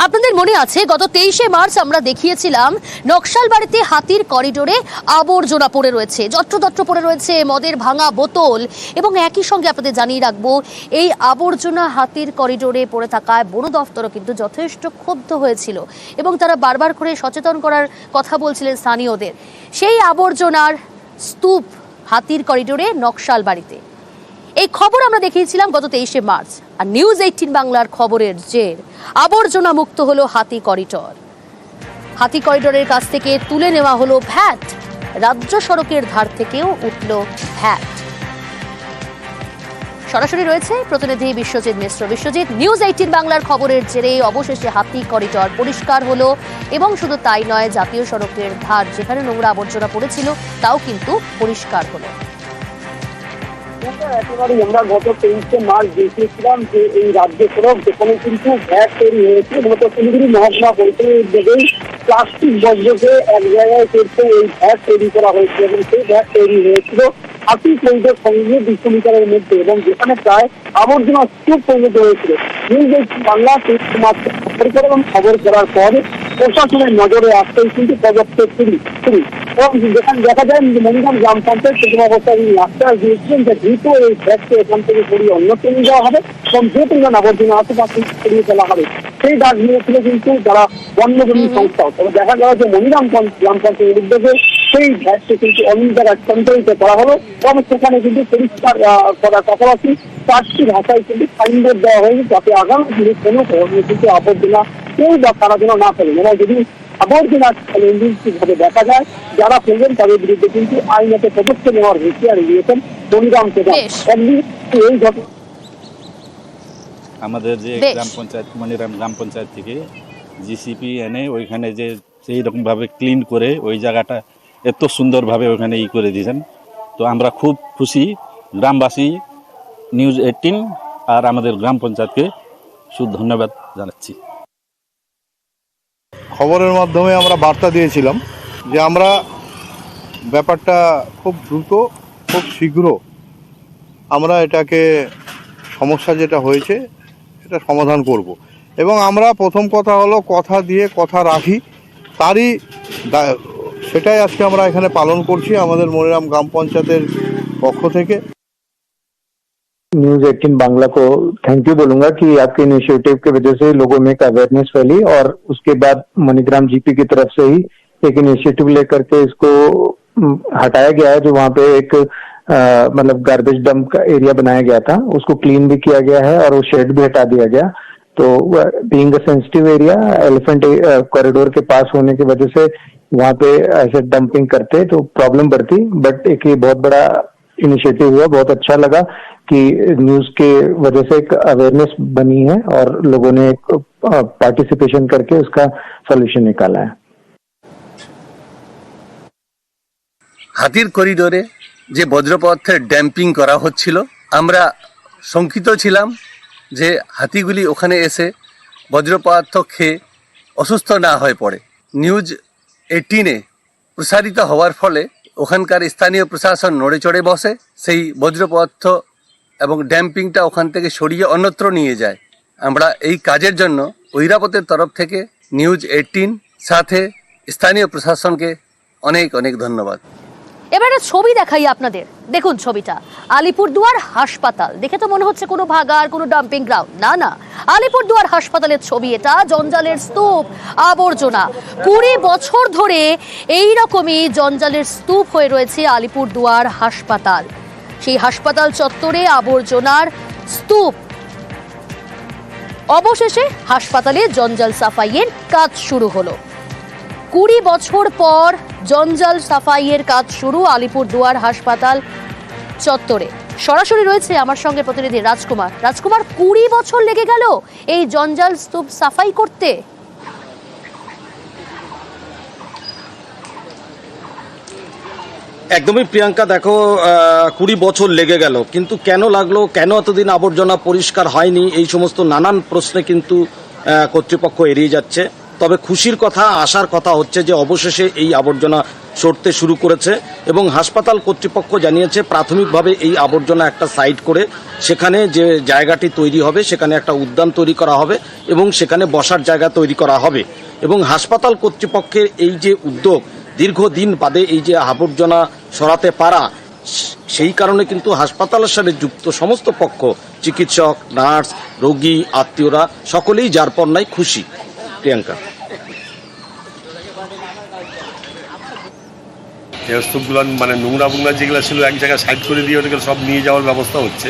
আপনাদের মনে আছে গত 23শে মার্চ আমরা দেখিয়েছিলাম নকশালবাড়িতে হাতির করিডোরে আবর্জনা পড়ে রয়েছে, যত্রতত্র পড়ে রয়েছে মদের ভাঙা বোতল, এবং একই সঙ্গে আপনাদের জানিয়ে রাখবো এই আবর্জনা হাতির করিডোরে পড়ে থাকায় বন দফতরও কিন্তু যথেষ্ট ক্ষুব্ধ হয়েছিল এবং তারা বারবার করে সচেতন করার কথা বলছিলেন স্থানীয়দের। সেই আবর্জনার স্তূপ হাতির করিডোরে নকশালবাড়িতে, এই খবর আমরা দেখিয়েছিলাম গত 23শে মার্চ। আর নিউজ 18 বাংলার খবরের জের আবর্জনা মুক্ত হলো হাতি করিডোর। হাতি করিডোরের কাছ থেকে তুলে নেওয়া হলো ভ্যাট, রাজ্য সড়কের ধার থেকেও উঠল ভ্যাট। সরাসরি রয়েছে প্রতিনিধি বিশ্বজিৎ মিশ্র। বিশ্বজিৎ, নিউজ 18 বাংলার খবরের জেরে অবশেষে হাতি করিডোর পরিষ্কার হলো এবং শুধু তাই নয়, জাতীয় সড়কের ধার যেখানে নোংরা আবর্জনা পড়েছিল তাও কিন্তু পরিষ্কার হলো। একেবারেই আমরা গত 23শে মার্চ দেখিয়েছিলাম যে এই রাজ্য সড়ক যেখানে কিন্তু ভ্যাট তৈরি হয়েছে, মূলত শিলিগুড়ি মহকুমা পরিষদের উদ্যোগেই প্লাস্টিক বর্জ্যকে এক জায়গায় করতে এই ভ্যাট তৈরি করা হয়েছে এবং সেই ভ্যাট তৈরি হয়েছিল হাতি করিডোর সঙ্গে 200 মিটারের মধ্যে, এবং যেখানে প্রায় আবর্জনা স্তূপ পরিণত হয়েছিল। নিউজ 18 বাংলা এবং খবর করার পর প্রশাসনের নজরে আসতেই কিন্তু পদক্ষেপ শুরু, এবং যেখানে দেখা যায় মনিগ্রাম গ্রাম পঞ্চায়েত প্রথম অবস্থায় আশ্বাস দিয়েছিলেন যে দ্রুত এই ভ্যাটকে এখান থেকে সরিয়ে অন্যত্র নিয়ে যাওয়া হবে এবং যে পরিমাণ আবর্জনা আছে তা সরিয়ে ফেলা হবে। সেই ডাক দিয়েছিল কিন্তু যারা বন্যজীবী সংস্থাও। তবে দেখা গেল যে মনিগ্রাম গ্রাম পঞ্চায়েতের উদ্যোগে সেই ভ্যাটকে কিন্তু অন্য জায়গায় স্থানান্তরিত করা হলো এবং সেখানে কিন্তু পরিষ্কার করার পাশাপাশি 4টি ভাষায় কিন্তু সাইনবোর্ড দেওয়া হয়েছে যাতে আগামী দিনে কোনো ধরনের কিন্তু আবর্জনা কেউ বা তারা যেন না ফেলেন, এবং যদি আবর্জনা ভাবে দেখা যায় যারা ফেলবেন তাদের বিরুদ্ধে কিন্তু আইনত পদক্ষেপ নেওয়ার হুঁশিয়ারি দিয়েছেন মনিগ্রাম প্রধান। এই ঘটনা আমাদের যে গ্রাম পঞ্চায়েত মনিগ্রাম গ্রাম পঞ্চায়েত থেকে জিসিপি এনে ওইখানে যে সেই রকমভাবে ক্লিন করে ওই জায়গাটা এত সুন্দরভাবে ওইখানে করে দিয়েছেন, তো আমরা খুব খুশি। গ্রামবাসী, নিউজ 18 আর আমাদের গ্রাম পঞ্চায়েতকে ধন্যবাদ জানাচ্ছি। খবরের মাধ্যমে আমরা বার্তা দিয়েছিলাম যে আমরা ব্যাপারটা খুব দ্রুত, খুব শীঘ্র আমরা এটাকে সমস্যা যেটা হয়েছে এটা সমাধান করব, এবং আমরা প্রথম কথা হলো কথা দিয়ে কথা রাখি, তারই সেটাই আজকে আমরা এখানে পালন করছি আমাদের মনিগ্রাম গ্রাম পঞ্চায়েতের পক্ষ থেকে। न्यूज 18 बांग्ला को थैंक यू बोलूंगा कि आपके इनिशिएटिव की वजह से लोगों में एक अवेयरनेस फैली, और उसके बाद मणिग्राम जीपी की तरफ से ही एक इनिशिएटिव लेकर के इसको हटाया गया है। जो वहाँ पे एक मतलब गार्बेज डंप का एरिया बनाया गया था उसको क्लीन भी किया गया है और वो शेड भी हटा दिया गया। तो being a sensitive area, elephant corridor के पास होने की वजह से वहाँ पे ऐसे डंपिंग करते तो प्रॉब्लम बढ़ती, बट एक ये बहुत बड़ा इनिशिएटिव हुआ। बहुत अच्छा लगा कि न्यूज के वजह से एक अवेयरनेस बनी है और लोगों ने एक पार्टिसिपेशन करके उसका सॉल्यूशन निकाला है। হাতির করিডোরে যে বজ্র পদার্থের ড্যাম্পিং করা হচ্ছিল, আমরা শঙ্কিত ছিলাম যে হাতিগুলি ওখানে এসে বজ্র পদার্থ খেয়ে অসুস্থ না হয়ে পড়ে। নিউজ 18-এ প্রসারিত হওয়ার ফলে ওখানকার স্থানীয় প্রশাসন নড়ে চড়ে বসে, সেই বজ্র পদার্থ এবং ড্যাম্পিংটা ওখান থেকে সরিয়ে অন্যত্র নিয়ে যায়। আমরা এই কাজের জন্য ঐরাবতের তরফ থেকে নিউজ 18 সাথে স্থানীয় প্রশাসনকে অনেক অনেক ধন্যবাদ। এবার একটা ছবি দেখাই আপনাদের, দেখুন ছবিটা। আলিপুরদুয়ার হাসপাতাল দেখে তো মনে হচ্ছে কোনো ভাগার, কোনো ডাম্পিং গ্রাউন্ড, না না, আলিপুরদুয়ার হাসপাতালের ছবি এটা। জঞ্জালের স্তূপ, আবর্জনা, 20 বছর ধরে এই রকমই জঞ্জালের স্তূপ হয়ে রয়েছে আলিপুরদুয়ার হাসপাতাল। সেই হাসপাতাল চত্বরে আবর্জনার স্তূপ। অবশেষে হাসপাতালে জঞ্জাল সাফাইয়ের কাজ শুরু হলো। 20 বছর পর জঞ্জাল সাফাইয়ের কাজ শুরু আলিপুরদুয়ার হাসপাতাল চত্বরে। সরাসরি রয়েছে আমার সঙ্গে প্রতিনিধি রাজকুমার। 20 বছর লেগে গেল এই জঞ্জাল স্তূপ সাফাই করতে। একদমই প্রিয়াঙ্কা, দেখো 20 বছর লেগে গেল, কিন্তু কেন লাগলো, কেন এতদিন আবর্জনা পরিষ্কার হয়নি, এই সমস্ত নানান প্রশ্নে কিন্তু কর্তৃপক্ষ এড়িয়ে যাচ্ছে। তবে খুশির কথা, আশার কথা হচ্ছে যে অবশেষে এই আবর্জনা সরতে শুরু করেছে এবং হাসপাতাল কর্তৃপক্ষ জানিয়েছে প্রাথমিকভাবে এই আবর্জনা একটা সাইড করে সেখানে যে জায়গাটি তৈরি হবে সেখানে একটা উদ্যান তৈরি করা হবে এবং সেখানে বসার জায়গা তৈরি করা হবে এবং হাসপাতাল কর্তৃপক্ষের এই যে উদ্যোগ দীর্ঘদিন বাদে এই যে আবর্জনা সরাতে পারা, সেই কারণে কিন্তু হাসপাতালের সাথে যুক্ত সমস্ত পক্ষ, চিকিৎসক, নার্স, রোগী, আত্মীয়রা সকলেই যার পর নাই খুশি। প্রিয়াঙ্কা, স্তূপগুলো মানে নোংরা যেগুলো ছিল এক জায়গায় সাইড করে দিয়ে ওটাকে সব নিয়ে যাওয়ার ব্যবস্থা হচ্ছে,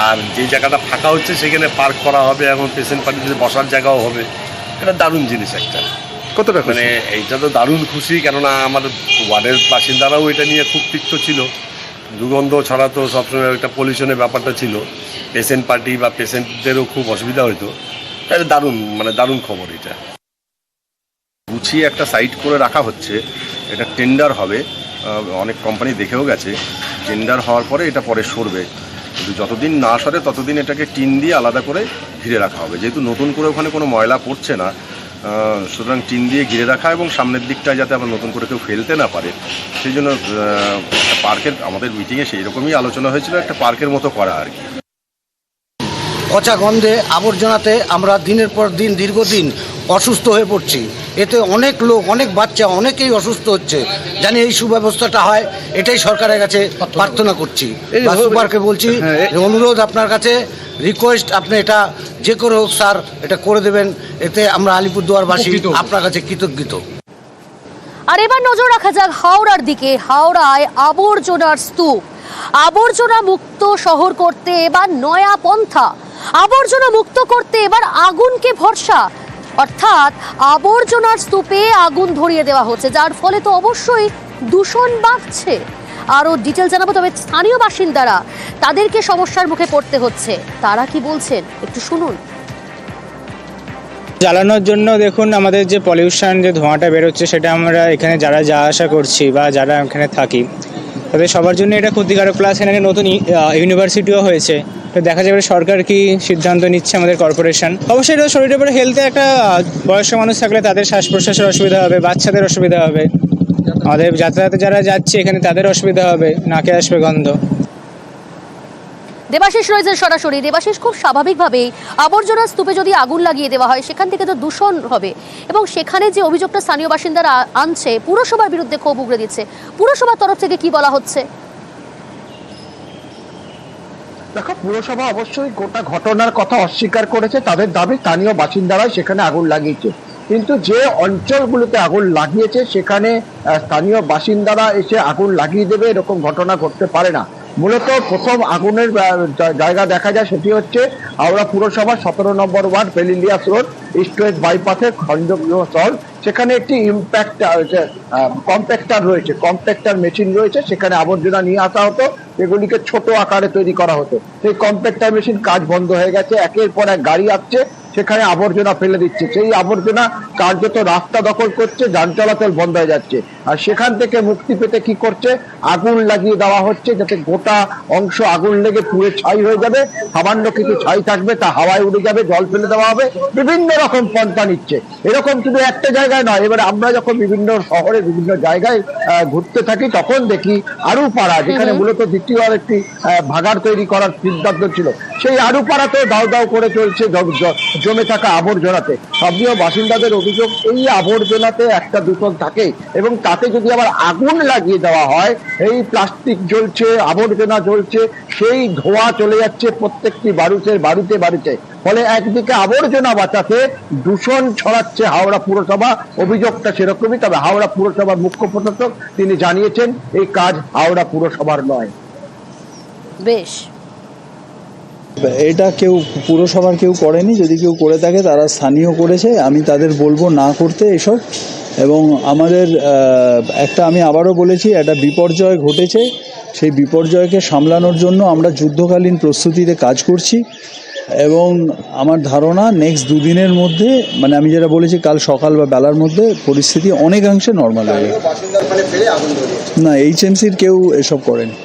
আর যে জায়গাটা ফাঁকা হচ্ছে সেখানে পার্ক করা হবে এবং পেশেন্ট পার্টিদের বসার জায়গাও হবে। এটা দারুণ জিনিস একটা। কতটা মানে এইটা তো দারুণ খুশি, কেননা আমাদের ওয়ার্ডের বাসিন্দারাও এটা নিয়ে খুব তিক্ত ছিল, দুর্গন্ধ ছড়াতো, সবসময় একটা পলিউশনের ব্যাপারটা ছিল, পেশেন্ট পার্টি বা পেশেন্টদেরও খুব অসুবিধা হতো। এটা দারুণ খবর। এটা গুছিয়ে একটা সাইট করে রাখা হচ্ছে, এটা টেন্ডার হবে, অনেক কোম্পানি দেখেও গেছে, টেন্ডার হওয়ার পরে এটা পরে সরবে, কিন্তু যতদিন না সরে ততদিন এটাকে টিন দিয়ে আলাদা করে ঘিরে রাখা হবে। যেহেতু নতুন করে ওখানে কোনো ময়লা পড়ছে না, সুতরাং টিন দিয়ে ঘিরে রাখা এবং সামনের দিকটায় যাতে আবার নতুন করে কেউ ফেলতে না পারে, সেই জন্য একটা পার্কের, আমাদের মিটিংয়ে সেই রকমই আলোচনা হয়েছিল, একটা পার্কের মতো করা আর কি। পচা গন্ধে আবর্জনাতে আমরা দিনের পর দিন দীর্ঘদিন অসুস্থ হয়ে পড়ছি। এতে অনেক লোক, অনেক বাচ্চা, অনেকেই অসুস্থ হচ্ছে। জানি এই সুব্যবস্থাটা হয়, এটাই সরকারের কাছে প্রার্থনা করছি, সুপারকে বলছি, অনুরোধ আপনার কাছে, রিকোয়েস্ট, আপনি এটা যে করে হোক স্যার এটা করে দেবেন। এতে আমরা আলিপুরদুয়ারবাসী আপনার কাছে কৃতজ্ঞ। আর এবার নজর রাখা যাক হাওড়ার দিকে। হাওড়ায় আবর্জনার স্তূপ, আবর্জনা মুক্ত শহর করতে এবার নয়া পন্থা, আবর্জনা মুক্ত করতে এবার আগুনকে ভরসা, অর্থাৎ আবর্জনার স্তূপে আগুন ধরিয়ে দেওয়া হচ্ছে, যার ফলে তো অবশ্যই দূষণ বাড়ছে। আরও ডিটেল জানাবো, তবে স্থানীয় বাসিন্দারা, তাদেরকে সমস্যার মুখে পড়তে হচ্ছে, তারা কি বলছেন একটু শুনুন। জ্বালানোর জন্য দেখুন আমাদের যে পলিউশন, যে ধোঁয়াটা বেরোচ্ছে, সেটা আমরা এখানে যারা যাওয়া আসা করছি বা যারা এখানে থাকি তাদের সবার জন্য এটা ক্ষতিকারক। প্লাস এখানে নতুন ইউনিভার্সিটিও হয়েছে, তো দেখা যাবে সরকার কি সিদ্ধান্ত নিচ্ছে, আমাদের কর্পোরেশন। অবশ্যই এটা শরীরের উপরে হেলথে একটা, বয়স্ক মানুষ থাকলে তাদের শ্বাস প্রশ্বাসের অসুবিধা হবে, বাচ্চাদের অসুবিধা হবে, আমাদের যাতায়াতে যারা যাচ্ছে এখানে তাদের অসুবিধা হবে, নাকে আসবে গন্ধ। দেবাশিস রয়েছে সরাসরি। দেবাশিস, খুব স্বাভাবিকভাবেই আবর্জনার স্তূপে যদি আগুন লাগিয়ে দেওয়া হয় সেখান থেকে তো দূষণ হবে, এবং সেখানে যে অভিযোগটা স্থানীয় বাসিন্দারা আনছে, পুরসভার বিরুদ্ধে ক্ষোভ উগড়ে দিচ্ছে, পুরসভার তরফ থেকে কি বলা হচ্ছে? দেখো, পুরসভা অবশ্যই গোটা ঘটনার কথা অস্বীকার করেছে। তাদের দাবি স্থানীয় বাসিন্দারাই সেখানে আগুন লাগিয়েছে, কিন্তু যে অঞ্চলগুলোতে আগুন লাগিয়েছে সেখানে স্থানীয় বাসিন্দারা এসে আগুন লাগিয়ে দেবে এরকম ঘটনা ঘটতে পারে না। মূলত প্রথম আগুনের জায়গা দেখা যায় সেটি হচ্ছে হাওড়া পুরসভা 17 নম্বর ward, Belilious road, east west বাইপাসের সংযোগস্থল। সেখানে একটি কম্প্যাক্টার রয়েছে, কম্প্যাক্টার মেশিন রয়েছে, সেখানে আবর্জনা নিয়ে আসা হতো, এগুলিকে ছোট আকারে তৈরি করা হতো। সেই কম্প্যাক্টার মেশিন কাজ বন্ধ হয়ে গেছে, একের পর এক গাড়ি আসছে, সেখানে আবর্জনা ফেলে দিচ্ছে। সেই আবর্জনা কার্যত রাস্তা দখল করছে, যান চলাচল বন্ধ হয়ে যাচ্ছে। আর সেখান থেকে মুক্তি পেতে কি করছে, আগুন লাগিয়ে দেওয়া হচ্ছে, যাতে গোটা অংশ আগুন লেগে পুড়ে ছাই হয়ে যাবে। সামান্য কিছু ছাই থাকবে, তা হাওয়ায় উড়ে যাবে, জল ফেলে দেওয়া হবে, বিভিন্ন রকম পন্থা নিচ্ছে। এরকম শুধু একটা জায়গায় নয়, এবারে আমরা যখন বিভিন্ন শহরে বিভিন্ন জায়গায় ঘুরতে থাকি তখন দেখি আরুপাড়া, যেখানে মূলত দ্বিতীয় একটি ভাগাড় তৈরি করার সিদ্ধান্ত ছিল, সেই আরুপাড়াতেও দাও দাও করে চলছে জমে থাকা আবর্জনাতে। স্থানীয় বাসিন্দাদের অভিযোগ, এই আবর্জনাতে একটা দূষণ থাকে, এবং তাতে যদি আবার আগুন লাগিয়ে দেওয়া হয়, এই প্লাস্টিক জ্বলছে, আবর্জনা জ্বলছে, সেই ধোঁয়া চলে যাচ্ছে প্রত্যেকটি বাড়িতে বাড়িতে। ফলে একদিকে আবর্জনা বাঁচাতে দূষণ ছড়াচ্ছে হাওড়া পুরসভা, অভিযোগটা সেরকমই। তবে হাওড়া পুরসভার মুখ্য প্রশাসক তিনি জানিয়েছেন এই কাজ হাওড়া পুরসভার নয়। বেশ, এটা পুরসভার কেউ করেনি, যদি কেউ করে থাকে তারা স্থানীয় করেছে, আমি তাদের বলবো না করতে এসব। এবং আমাদের আমি আবারও বলেছি, একটা বিপর্যয় ঘটেছে, সেই বিপর্যয়কে সামলানোর জন্য আমরা যুদ্ধকালীন প্রস্তুতিতে কাজ করছি, এবং আমার ধারণা নেক্সট 2 দিনের মধ্যে, মানে আমি যেটা বলেছি কাল সকাল বা বেলার মধ্যে পরিস্থিতি অনেকাংশে নর্মাল হবে। না, HMCর কেউ এসব করেনি।